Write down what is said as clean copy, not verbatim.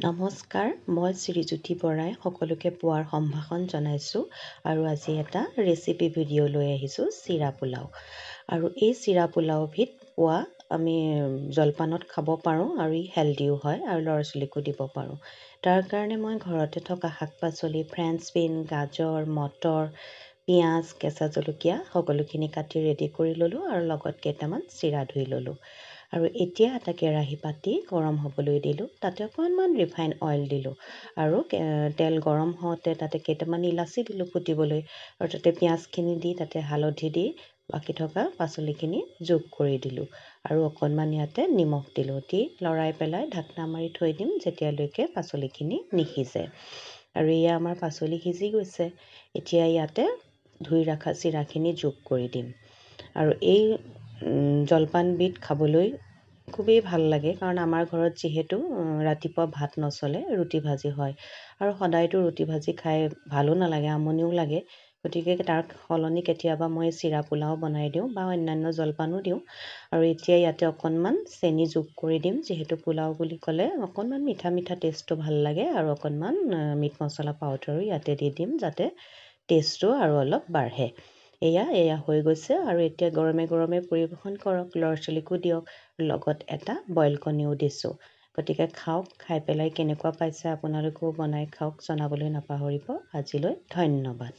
নমস্কাৰ, মই শ্ৰীজ্যোতি বৰাই সকলোকে পুৱাৰ সম্ভাষণ জনাইছোঁ আৰু আজি এটা ৰেচিপি ভিডিঅ' লৈ আহিছোঁ চিৰা পোলাও। আৰু এই চিৰা পোলাওবিধ পুৱা আমি জলপানত খাব পাৰোঁ আৰু ই হেল্ডিও হয় আৰু ল'ৰা ছোৱালীকো দিব পাৰোঁ। তাৰ কাৰণে মই ঘৰতে থকা শাক পাচলি ফ্ৰেঞ্চ বিন, গাজৰ, মটৰ, পিঁয়াজ, কেঁচা জলকীয়া সকলোখিনি কাটি ৰেডি কৰি ল'লোঁ আৰু লগত কেইটামান চিৰা ধুই ল'লোঁ। আৰু এতিয়া এটা কেৰাহী পাতি গৰম হ'বলৈ দিলোঁ, তাতে অকণমান ৰিফাইন অইল দিলোঁ আৰু তেল গৰম হওঁতে তাতে কেইটামান ইলাচি দিলোঁ ফুটিবলৈ আৰু তাতে পিঁয়াজখিনি দি তাতে হালধি দি বাকী থকা পাচলিখিনি যোগ কৰি দিলোঁ আৰু অকণমান ইয়াতে নিমখ দিলোঁ, দি লৰাই পেলাই ঢাকনা মাৰি থৈ দিম যেতিয়ালৈকে পাচলিখিনি নিসিজে। আৰু এয়া আমাৰ পাচলি সিজি গৈছে। এতিয়া ইয়াতে ধুই ৰখা চিৰাখিনি যোগ কৰি দিম আৰু এই জলপানবিধ খাবলৈ খুবেই ভাল লাগে, কাৰণ আমাৰ ঘৰত যিহেতু ৰাতিপুৱা ভাত নচলে, ৰুটি ভাজি হয় আৰু সদায়তো ৰুটি ভাজি খাই ভালো নালাগে, আমনিও লাগে। গতিকে তাৰ সলনি কেতিয়াবা মই চিৰা পোলাও বনাই দিওঁ বা অন্যান্য জলপানো দিওঁ। আৰু এতিয়া ইয়াতে অকণমান চেনি যোগ কৰি দিম, যিহেতু পোলাও বুলি ক'লে অকণমান মিঠা মিঠা টেষ্টটো ভাল লাগে আৰু অকণমান মিট মছলা পাউডাৰো ইয়াতে দি দিম যাতে টেষ্টটো আৰু অলপ বাঢ়ে। এয়া হৈ গৈছে আৰু এতিয়া গৰমে গৰমে পৰিৱেশন কৰক, ল'ৰা ছোৱালীকো দিয়ক, লগত এটা বইল কণীও দিছোঁ। গতিকে খাওক, খাই পেলাই কেনেকুৱা পাইছে আপোনালোকেও বনাই খাওক, জনাবলৈ নাপাহৰিব। আজিলৈ ধন্যবাদ।